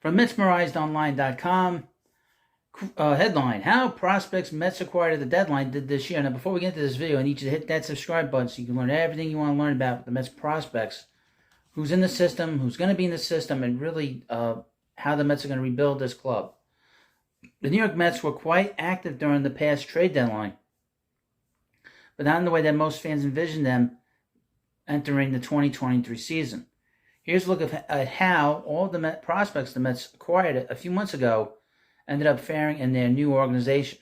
From MetsMerizedOnline.com, headline, How Prospects Mets Acquired at the Deadline Did This Year. Now, before we get into this video, I need you to hit that subscribe button so you can learn everything you want to learn about the Mets prospects, who's in the system, who's going to be in the system, and really how the Mets are going to rebuild this club. The New York Mets were quite active during the past trade deadline, but not in the way that most fans envisioned them entering the 2023 season. Here's a look at how all the Met prospects the Mets acquired a few months ago ended up faring in their new organization.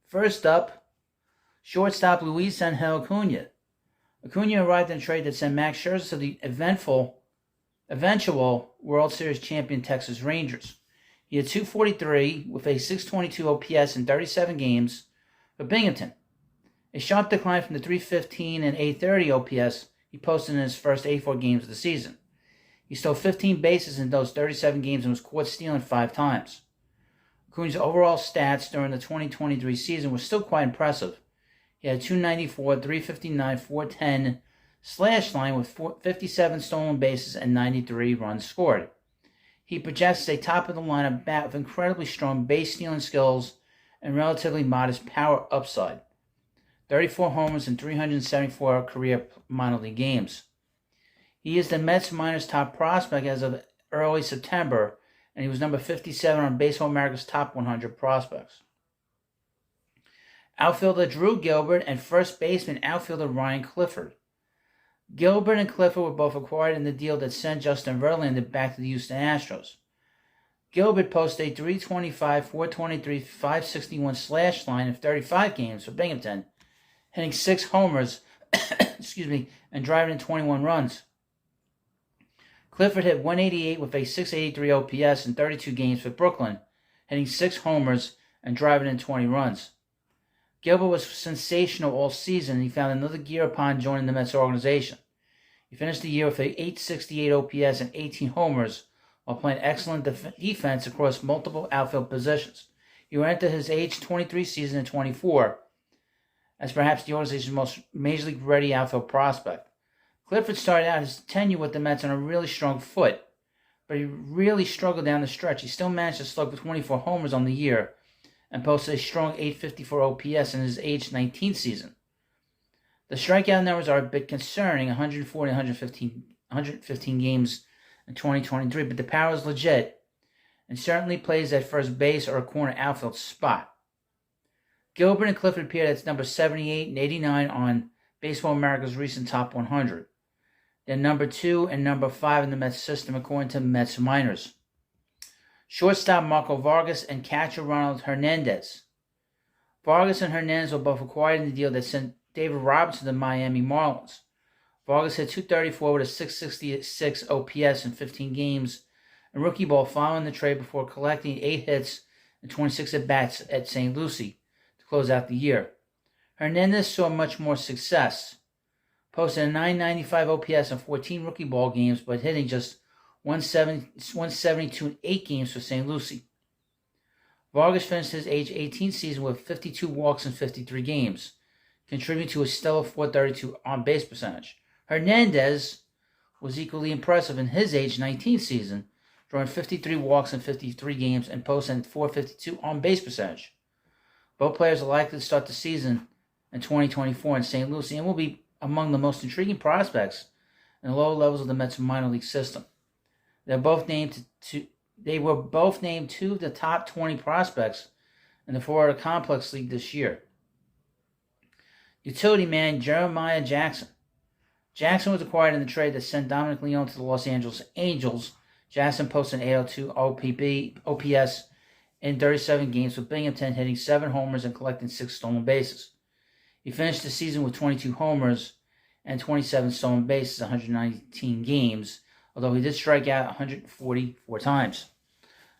First up, shortstop Luis Angel Acuna. Acuna arrived in a trade that sent Max Scherzer to the eventual World Series champion Texas Rangers. He had .243 with a .622 OPS in 37 games for Binghamton, a sharp decline from the .315 and .830 OPS he posted in his first 84 games of the season. He stole 15 bases in those 37 games and was caught stealing 5 times. Acuna's overall stats during the 2023 season were still quite impressive. He had .294, .359, .410 slash line with 57 stolen bases and 93 runs scored. He projects as a top-of-the-lineup bat with incredibly strong base-stealing skills and relatively modest power upside. 34 homers in 374 career minor league games. He is the Mets minors' top prospect as of early September, and he was number 57 on Baseball America's top 100 prospects. Outfielder Drew Gilbert and first baseman outfielder Ryan Clifford. Gilbert and Clifford were both acquired in the deal that sent Justin Verlander back to the Houston Astros. Gilbert posted a .325, .423, .561 slash line in 35 games for Binghamton, hitting 6 homers and driving in 21 runs. Clifford hit .188 with a .683 OPS in 32 games for Brooklyn, hitting 6 homers and driving in 20 runs. Gilbert was sensational all season, and he found another gear upon joining the Mets organization. He finished the year with a .868 OPS and 18 homers while playing excellent defense across multiple outfield positions. He will enter his age 23 season in 24 as perhaps the organization's most major league ready outfield prospect. Clifford started out his tenure with the Mets on a really strong foot, but he really struggled down the stretch. He still managed to slug with 24 homers on the year and posted a strong .854 OPS in his age 19 season. The strikeout numbers are a bit concerning, 140 and 115 games in 2023, but the power is legit and certainly plays at first base or a corner outfield spot. Gilbert and Clifford appeared at number 78 and 89 on Baseball America's recent top 100. They're number 2 and number 5 in the Mets system according to Mets minors. Shortstop Marco Vargas and catcher Ronald Hernandez. Vargas and Hernandez were both acquired in the deal that sent David Robertson to the Miami Marlins. Vargas hit .234 with a .666 OPS in 15 games in rookie ball following the trade before collecting 8 hits and 26 at-bats at St. Lucie to close out the year. Hernandez saw much more success, posting a .995 OPS in 14 rookie ball games, but hitting just 172 in 8 games for St. Lucie. Vargas finished his age 18 season with 52 walks in 53 games, contributing to a stellar .432 on-base percentage. Hernandez was equally impressive in his age 19 season, drawing 53 walks in 53 games and posting .452 on-base percentage. Both players are likely to start the season in 2024 in St. Lucie and will be among the most intriguing prospects in the lower levels of the Mets minor league system. They were both named two of the top 20 prospects in the Florida Complex League this year. Utility man Jeremiah Jackson. Jackson was acquired in the trade that sent Dominic Leone to the Los Angeles Angels. Jackson posted an .802 OPS in 37 games with Binghamton, hitting 7 homers and collecting 6 stolen bases. He finished the season with 22 homers and 27 stolen bases in 119 games, although he did strike out 144 times.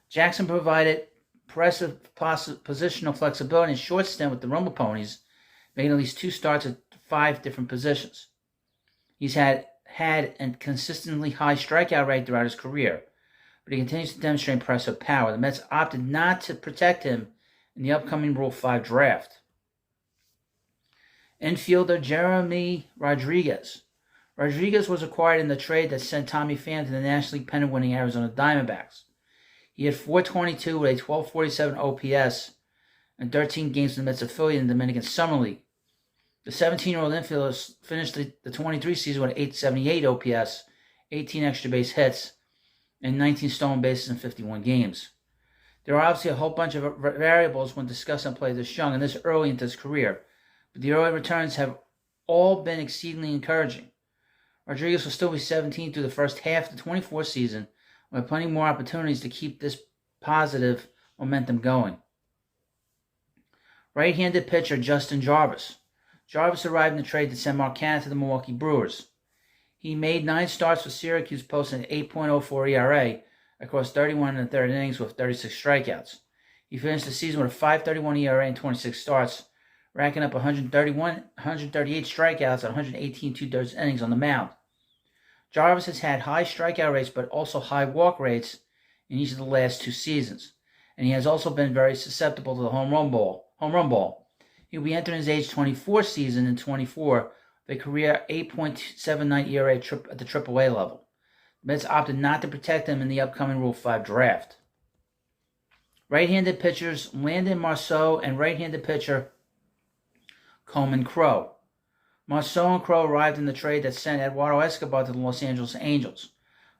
Jackson provided impressive positional flexibility in short stint with the Rumble Ponies, making at least 2 starts at 5 different positions. He's had a consistently high strikeout rate throughout his career, but he continues to demonstrate impressive power. The Mets opted not to protect him in the upcoming Rule 5 draft. Infielder Jeremy Rodriguez. Rodriguez was acquired in the trade that sent Tommy Pham to the National League pennant-winning Arizona Diamondbacks. He had .422 with a 1247 OPS and 13 games in the Mets affiliate in the Dominican Summer League. The 17-year-old infielder finished the 23 season with 878 OPS, 18 extra base hits, and 19 stolen bases in 51 games. There are obviously a whole bunch of variables when discussing a player this young and this early into his career, but the early returns have all been exceedingly encouraging. Rodriguez will still be 17 through the first half of the 24 season, with plenty more opportunities to keep this positive momentum going. Right-handed pitcher Justin Jarvis. Jarvis arrived in the trade to send Mark Canha to the Milwaukee Brewers. He made 9 starts for Syracuse, posting an 8.04 ERA across 31 and a third innings with 36 strikeouts. He finished the season with a 5.31 ERA and 26 starts, racking up 138 strikeouts and 118 two-thirds innings on the mound. Jarvis has had high strikeout rates but also high walk rates in each of the last 2 seasons, and he has also been very susceptible to the home run ball. He will be entering his age 24 season in 24 with a career 8.79 ERA at the AAA level. The Mets opted not to protect him in the upcoming Rule 5 draft. Right-handed pitchers Landon Marceau and right-handed pitcher Coleman Crowe. Marceau and Crowe arrived in the trade that sent Eduardo Escobar to the Los Angeles Angels.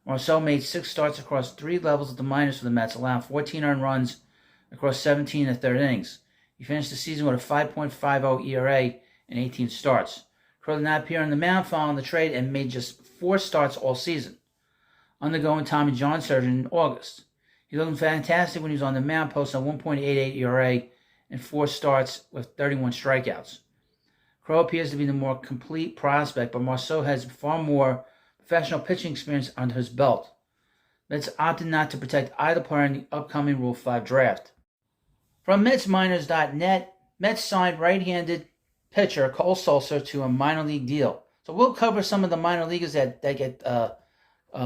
Marceau made 6 starts across 3 levels at the minors for the Mets, allowing 14 earned runs across 17 and a third innings. He finished the season with a 5.50 ERA and 18 starts. Crowe did not appear on the mound following the trade and made just 4 starts all season, undergoing Tommy John surgery in August. He looked fantastic when he was on the mound, posting a 1.88 ERA and 4 starts with 31 strikeouts. Crowe appears to be the more complete prospect, but Marceau has far more professional pitching experience under his belt. Mets opted not to protect either player in the upcoming Rule 5 draft. From MetsMinors.net, Mets signed right-handed pitcher Cole Sulser to a minor league deal. So we'll cover some of the minor leaguers that get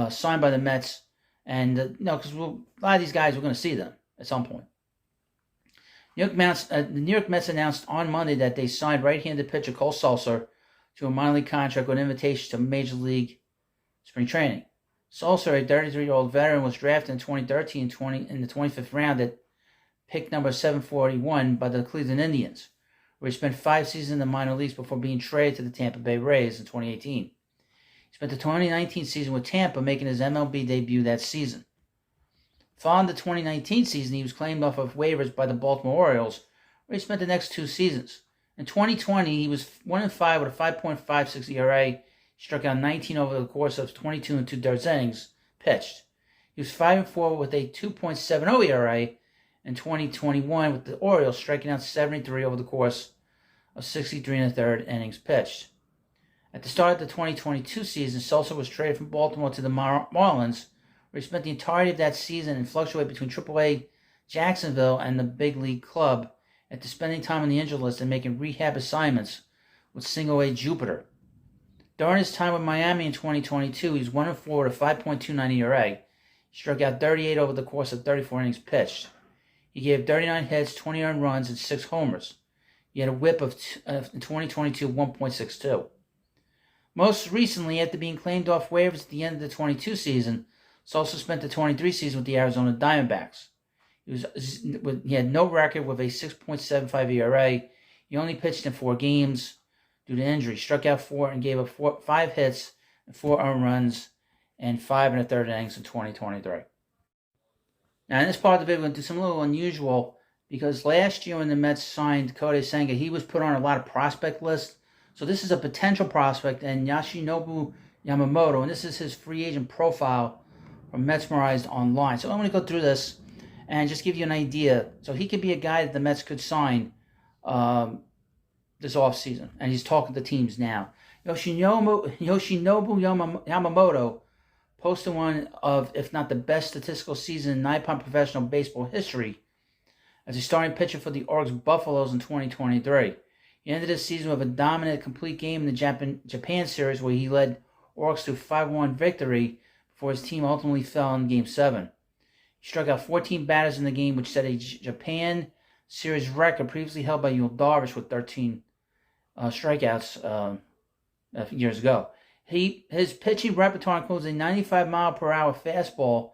signed by the Mets, and because a lot of these guys we're going to see them at some point. The New York Mets announced on Monday that they signed right-handed pitcher Cole Sulser to a minor league contract with an invitation to Major League spring training. Sulser, a 33-year-old veteran, was drafted in 2013 in the 25th round at pick number 741 by the Cleveland Indians, where he spent 5 seasons in the minor leagues before being traded to the Tampa Bay Rays in 2018. He spent the 2019 season with Tampa, making his MLB debut that season. Following the 2019 season, he was claimed off of waivers by the Baltimore Orioles, where he spent the next 2 seasons. In 2020, he was 1-5 with a 5.56 ERA. He struck out 19 over the course of 22 and 2/3 innings pitched. He was 5-4 with a 2.70 ERA in 2021 with the Orioles, striking out 73 over the course of 63 and a third innings pitched. At the start of the 2022 season, Sulser was traded from Baltimore to the Marlins, where he spent the entirety of that season and fluctuated between AAA Jacksonville and the big league club, after spending time on the injured list and making rehab assignments with Single-A Jupiter. During his time with Miami in 2022, he was 1-4 with a 5.29 ERA. He struck out 38 over the course of 34 innings pitched. He gave 39 hits, 20 earned runs, and 6 homers. He had a whip of in 2022 1.62. Most recently, after being claimed off waivers at the end of the 22 season, Sulser spent the 23 season with the Arizona Diamondbacks. He had no record with a 6.75 ERA. He only pitched in 4 games due to injury. He struck out 4 and gave up 5 hits and 4 earned runs and 5 and a third innings in 2023. Now, in this part of the video, we're going to do something a little unusual, because last year when the Mets signed Kodai Senga, he was put on a lot of prospect lists. So this is a potential prospect, and Yoshinobu Yamamoto, and this is his free agent profile from Metsmerized Online. So I'm going to go through this and just give you an idea. So he could be a guy that the Mets could sign this offseason, and he's talking to teams now. Yoshinobu Yamamoto posted one of, if not the best statistical season in Nippon professional baseball history as a starting pitcher for the Oryx Buffaloes in 2023. He ended his season with a dominant complete game in the Japan series, where he led Oryx to a 5-1 victory before his team ultimately fell in Game 7. He struck out 14 batters in the game, which set a Japan series record previously held by Yu Darvish with 13 strikeouts years ago. His pitching repertoire includes a 95-mile-per-hour fastball,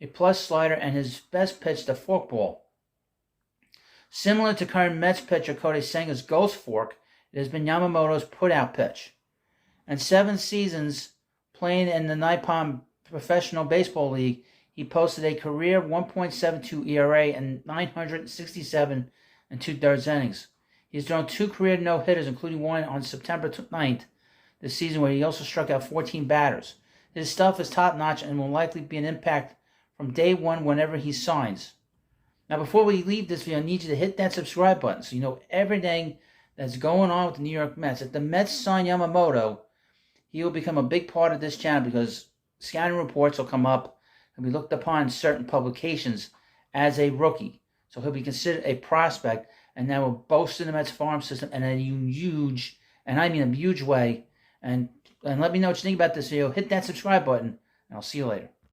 a plus slider, and his best pitch, the forkball. Similar to current Mets pitcher Kodai Senga's ghost fork, it has been Yamamoto's put-out pitch. In 7 seasons playing in the Nippon Professional Baseball League, he posted a career 1.72 ERA and 967 and 2/3 innings. He's thrown 2 career no-hitters, including one on September 9th this season, where he also struck out 14 batters. His stuff is top-notch and will likely be an impact from day one whenever he signs. Now, before we leave this video, I need you to hit that subscribe button so you know everything that's going on with the New York Mets. If the Mets sign Yamamoto, he will become a big part of this channel because scouting reports will come up and be looked upon in certain publications as a rookie. So he'll be considered a prospect, and that will bolster the Mets farm system in a huge, and I mean a huge way. And let me know what you think about this video. Hit that subscribe button, and I'll see you later.